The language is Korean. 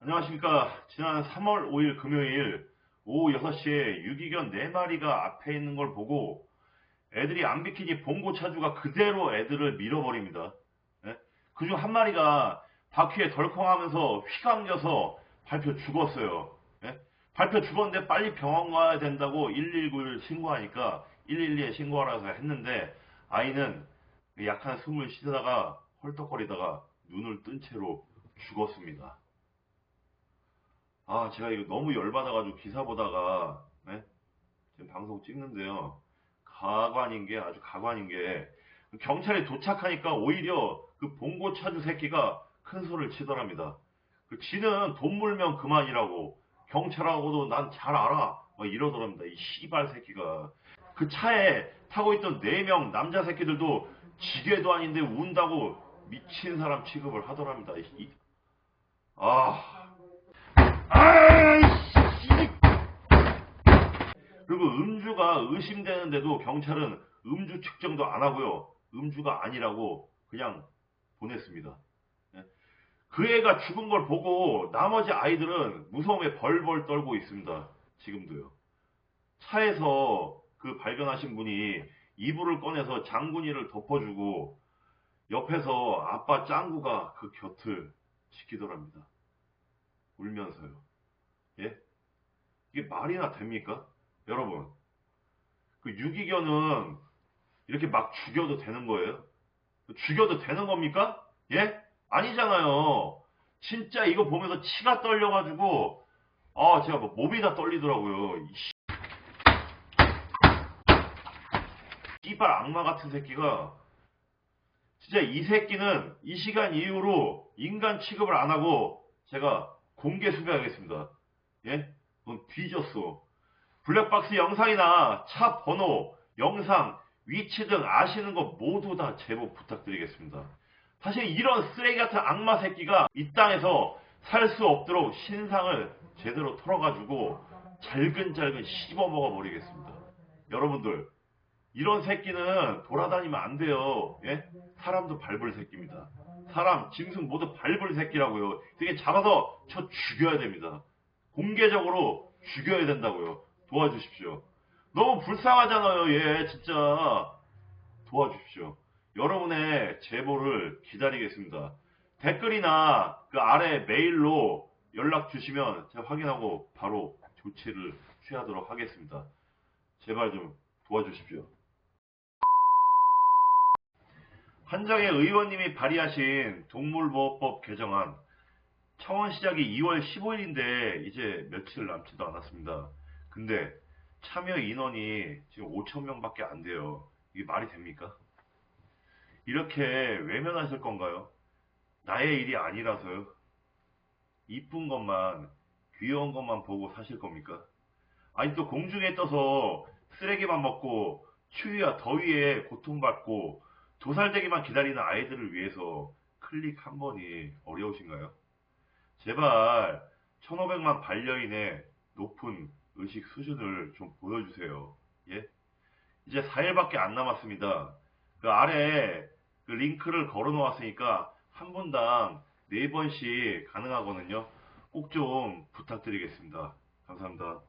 안녕하십니까. 지난 3월 5일 금요일 오후 6시에 유기견 4마리가 앞에 있는 걸 보고 애들이 안 비키니 봉고 차주가 그대로 애들을 밀어버립니다. 예? 그중 한 마리가 바퀴에 덜컹하면서 휘감겨서 밟혀 죽었어요. 예? 밟혀 죽었는데 빨리 병원 가야 된다고 119를 신고하니까 112에 신고하라고 했는데 아이는 약한 숨을 쉬다가 헐떡거리다가 눈을 뜬 채로 죽었습니다. 제가 이거 너무 열받아가지고 기사 보다가, 네? 지금 방송 찍는데요. 가관인 게, 아주 가관인 게, 경찰이 도착하니까 오히려 그 봉고 차주 새끼가 큰 소리를 치더랍니다. 지는 돈 물면 그만이라고, 경찰하고도 난 잘 알아. 막 이러더랍니다. 이 씨발 새끼가. 그 차에 타고 있던 4명 남자 새끼들도 지게도 아닌데 운다고 미친 사람 취급을 하더랍니다. 아. 아이씨! 그리고 음주가 의심되는데도 경찰은 음주 측정도 안 하고요. 음주가 아니라고 그냥 보냈습니다. 예. 그 애가 죽은 걸 보고 나머지 아이들은 무서움에 벌벌 떨고 있습니다. 지금도요. 차에서 그 발견하신 분이 이불을 꺼내서 장군이를 덮어주고 옆에서 아빠 짱구가 그 곁을 지키더랍니다. 울면서요. 예? 이게 말이나 됩니까? 여러분, 그 유기견은 이렇게 막 죽여도 되는 거예요? 죽여도 되는 겁니까? 예? 아니잖아요. 진짜 이거 보면서 치가 떨려가지고, 제가 뭐 몸이 다 떨리더라고요. 이 씨발 악마 같은 새끼가, 진짜 이 새끼는 이 시간 이후로 인간 취급을 안 하고, 제가 공개 수배하겠습니다. 예? 넌 뒤졌어. 블랙박스 영상이나 차 번호, 영상, 위치 등 아시는 거 모두 다 제보 부탁드리겠습니다. 사실 이런 쓰레기 같은 악마 새끼가 이 땅에서 살 수 없도록 신상을 제대로 털어가지고 잘근잘근 씹어먹어 버리겠습니다. 여러분들, 이런 새끼는 돌아다니면 안 돼요. 예? 사람도 밟을 새끼입니다. 사람, 짐승 모두 밟을 새끼라고요. 되게 잡아서 쳐 죽여야 됩니다. 공개적으로 죽여야 된다고요. 도와주십시오. 너무 불쌍하잖아요, 얘, 진짜. 도와주십시오. 여러분의 제보를 기다리겠습니다. 댓글이나 그 아래 메일로 연락 주시면 제가 확인하고 바로 조치를 취하도록 하겠습니다. 제발 좀 도와주십시오. 한정혜 의원님이 발의하신 동물보호법 개정안 청원 시작이 2월 15일인데 이제 며칠 남지도 않았습니다. 근데 참여 인원이 지금 5,000명밖에 안 돼요. 이게 말이 됩니까? 이렇게 외면하실 건가요? 나의 일이 아니라서요. 이쁜 것만, 귀여운 것만 보고 사실 겁니까? 아니 또 공중에 떠서 쓰레기만 먹고 추위와 더위에 고통받고 도살되기만 기다리는 아이들을 위해서 클릭 한 번이 어려우신가요? 제발 1,500만 반려인의 높은 의식 수준을 좀 보여주세요. 예? 이제 4일밖에 안 남았습니다. 그 아래 그 링크를 걸어 놓았으니까 한 분당 4번씩 가능하거든요. 꼭 좀 부탁드리겠습니다. 감사합니다.